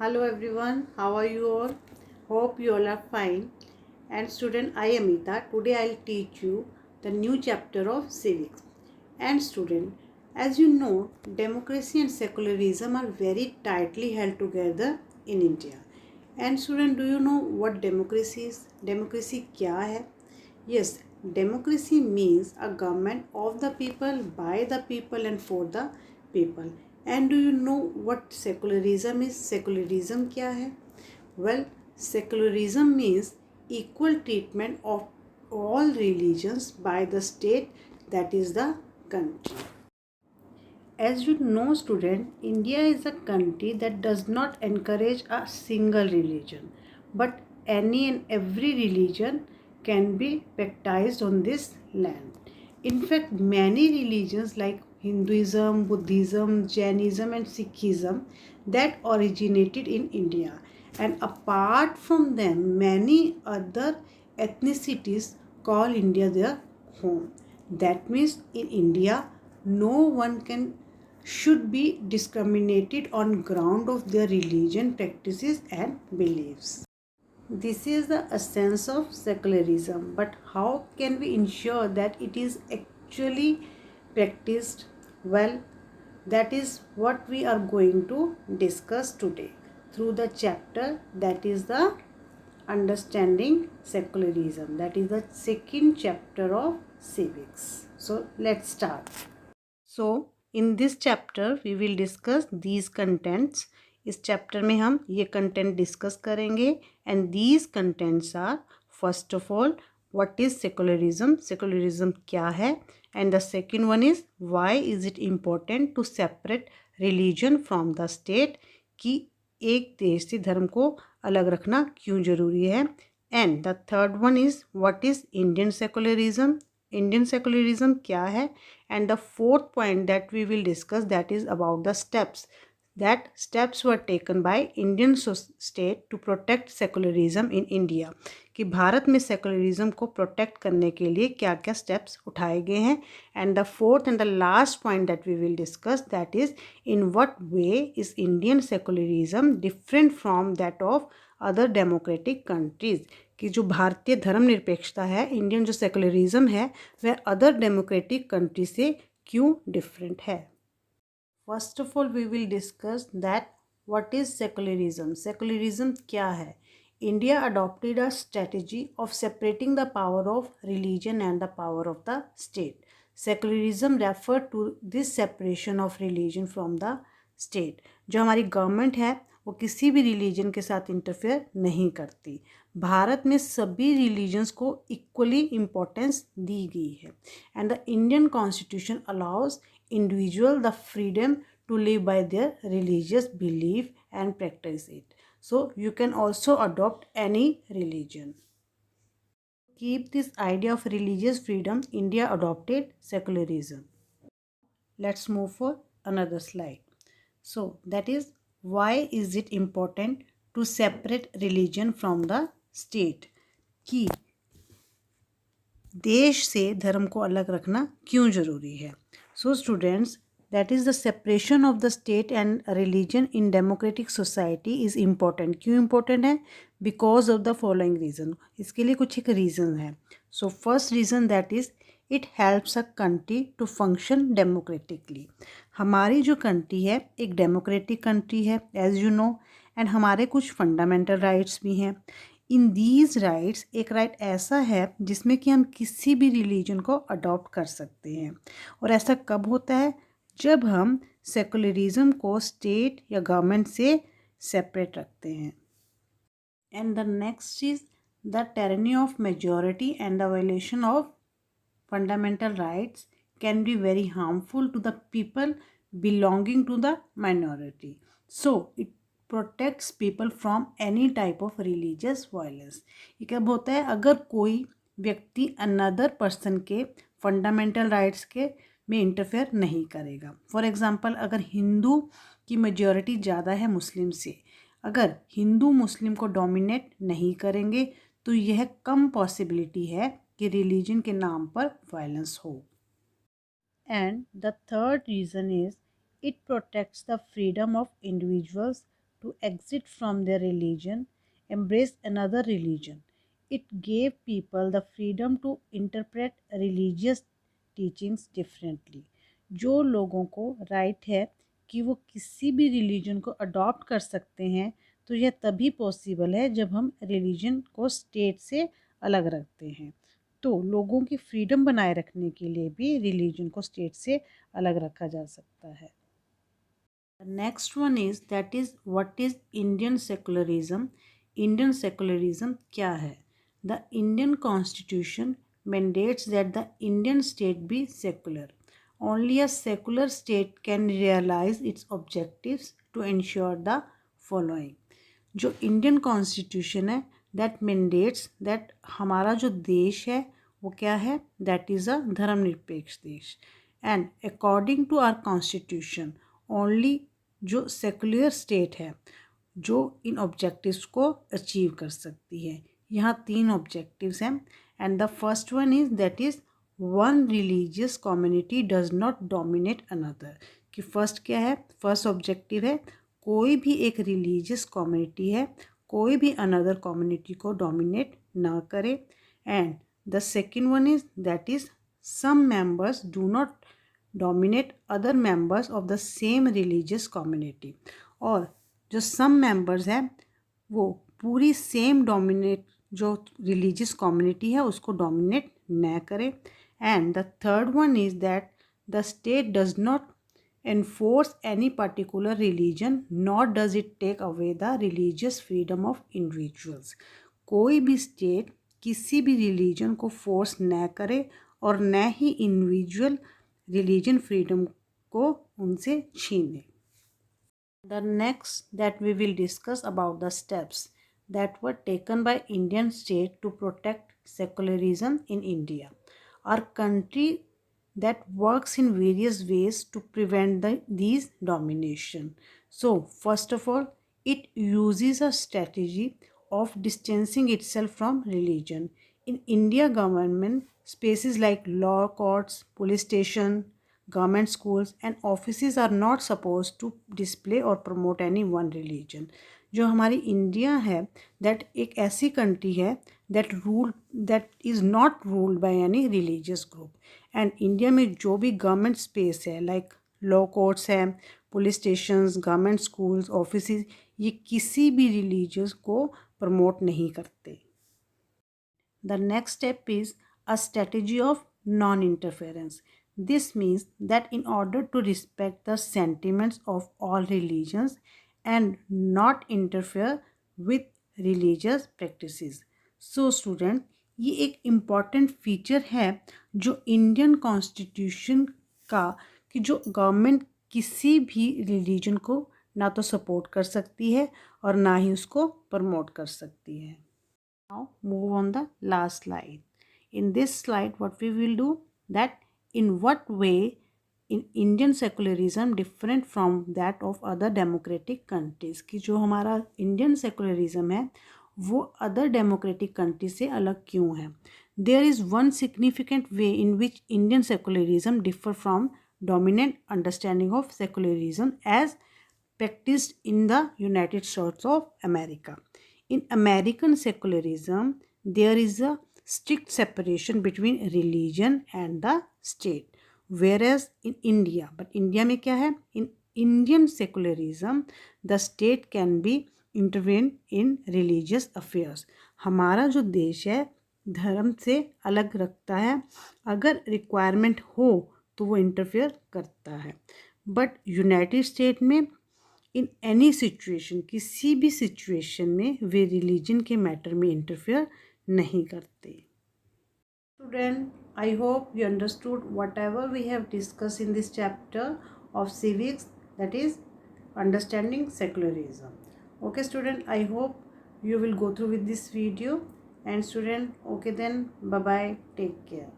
Hello everyone, how are you all? Hope you all are fine. And student, I am Ita. Today I'll teach you the new chapter of civics. And student, as you know, democracy and secularism are very tightly held together in India. And student, do you know what democracy is? Democracy क्या है? Yes, democracy means a government of the people, by the people and for the people. And do you know what secularism is? Secularism क्या है? Well, secularism means equal treatment of all religions by the state, that is the country. As you know, student, India is a country that does not encourage a single religion, but any and every religion can be practiced on this land. In fact, many religions like Hinduism, Buddhism, Jainism, and Sikhism that originated in India, and apart from them, many other ethnicities call India their home. That means in India, no one can should be discriminated on ground of their religion, practices and beliefs. This is the essence of secularism, but how can we ensure that it is actually practiced well? That is what we are going to discuss today through the chapter that is the understanding secularism, that is the second chapter of civics. So let's start. So in this chapter we will discuss these contents. इस chapter में हम ये content discuss करेंगे and these contents are first of all what is secularism, secularism क्या है, and the second one is why is it important to separate religion from the state, कि एक देश से धर्म को अलग रखना क्यों ज़रूरी है, and the third one is what is Indian secularism, Indian secularism क्या है, and the fourth point that we will discuss, that is about the steps were taken by Indian state to protect secularism in India, कि भारत में secularism को protect करने के लिए क्या क्या स्टेप्स उठाए गए हैं, and the fourth and the last point that we will discuss, that is in what way is Indian secularism different from that of other democratic countries, कि जो भारतीय धर्मनिरपेक्षता है, इंडियन जो सेकुलरिज्म है, वह अदर डेमोक्रेटिक कंट्री से क्यों डिफरेंट है. First of all we will discuss that what is secularism. Secularism क्या है. India adopted a strategy of separating the power of religion and the power of the state. Secularism refer to this separation of religion from the state. जो हमारी government है वो किसी भी religion के साथ इंटरफेयर नहीं करती. भारत में सभी रिलीजन्स को इक्वली इम्पोर्टेंस दी गई है, and the Indian constitution allows individual the freedom to live by their religious belief and practice it. So you can also adopt any religion. Keep this idea of religious freedom, India adopted secularism. Let's move for another slide. So that is, why is it important to separate religion from the state, कि देश से धर्म को अलग रखना क्यों ज़रूरी है. So students, that is the separation of the state and religion in democratic society is important. क्यों इम्पोर्टेंट है? Because of the following reason. इसके लिए कुछ एक रीज़न है. So first reason that is it helps a country to function democratically. हमारी जो country है एक डेमोक्रेटिक कंट्री है एज यू नो, एंड हमारे कुछ फंडामेंटल राइट्स भी हैं. इन दीज राइट्स एक राइट ऐसा है जिसमें कि हम किसी भी रिलीजन को अडॉप्ट कर सकते हैं, और ऐसा कब होता है? जब हम सेकुलरिज्म को स्टेट या गवर्नमेंट से सेपरेट रखते हैं. And the next is the tyranny of majority and the violation of fundamental rights can be very harmful to the people belonging to the minority. So it protects people from any type of religious violence. ये कब होता है? अगर कोई व्यक्ति another person के fundamental rights के में इंटरफेयर नहीं करेगा. फॉर एग्जाम्पल, अगर हिंदू की मेजॉरिटी ज़्यादा है मुस्लिम से, अगर हिंदू मुस्लिम को डोमिनेट नहीं करेंगे तो यह कम पॉसिबिलिटी है कि रिलीजन के नाम पर वायलेंस हो. And the third reason is it protects the freedom of individuals to exit from their religion, embrace another religion. It gave people the freedom to interpret religious teachings differently. जो लोगों को right है कि वो किसी भी religion को adopt कर सकते हैं, तो यह तभी पॉसिबल है जब हम रिलीजन को स्टेट से अलग रखते हैं। तो लोगों की फ्रीडम बनाए रखने के लिए भी रिलीजन को स्टेट से अलग रखा जा सकता है। Next one is that is what is Indian secularism. Indian secularism क्या है? The Indian constitution mandates that the Indian state be secular. Only a secular state can realize its objectives to ensure the following. जो Indian constitution है that mandates that हमारा जो देश है वो क्या है? दैट इज़ अ धर्मनिरपेक्ष देश। And according to our constitution only जो सेकुलर स्टेट है जो इन ऑब्जेक्टिव्स को अचीव कर सकती है। यहाँ 3 ऑब्जेक्टिव्स हैं and the first one is that is one religious community does not dominate another. कि फर्स्ट क्या है? फर्स्ट ऑब्जेक्टिव है कोई भी एक रिलीजियस कम्युनिटी है कोई भी अनदर कम्युनिटी को डोमिनेट ना करे। And the second one is that is some members do not dominate other members of the same religious community. और जो सम मेंबर्स हैं वो पूरी सेम डोमिनेट जो रिलीजियस कम्युनिटी है उसको डोमिनेट न करे। And the third one is that the state does not enforce any particular religion not does it take away the religious freedom of individuals. कोई भी स्टेट किसी भी रिलीजन को फोर्स न करे और न ही इंडिविजुअल रिलीजन फ्रीडम को उनसे छीने। The next that we will discuss about the steps that were taken by Indian state to protect secularism in India. Our country that works in various ways to prevent these domination. So first of all, it uses a strategy of distancing itself from religion. In India, government spaces like law courts, police station, government schools and offices are not supposed to display or promote any one religion. जो हमारी India है that एक ऐसी country है that is not ruled by any religious group. And India में जो भी government space है लाइक लॉ कोर्ट्स हैं, police stations, government schools, offices, ये किसी भी रिलीजियस को प्रमोट नहीं करते। The next step is a strategy of non interference. This means that in order to respect the sentiments of all religions and not interfere with religious practices. So student, ये एक important feature है जो Indian constitution का कि जो government किसी भी religion को ना तो सपोर्ट कर सकती है और ना ही उसको प्रमोट कर सकती है। Now move on the last slide. In this slide what we will do that in what way in Indian secularism different from that of other democratic countries। कि जो हमारा इंडियन सेकुलरिज्म है वो अदर डेमोक्रेटिक कंट्री से अलग क्यों है। There is one significant way in which Indian secularism differ from dominant understanding of secularism as practiced in the United States of America. In American secularism, there is a strict separation between religion and the state. Whereas in India, but India में क्या है? In Indian secularism, the state can be intervene in religious affairs. हमारा जो देश है धर्म से अलग रखता है, अगर रिक्वायरमेंट हो तो वो इंटरफेयर करता है। बट यूनाइटेड स्टेट में इन एनी सिचुएशन किसी भी सिचुएशन में वे रिलीजन के मैटर में इंटरफेयर नहीं करते। Student, I hope you understood whatever we have discuss in this chapter of civics, that is understanding secularism. Okay student, I hope you will go through with this video. And student, okay then, bye bye, take care.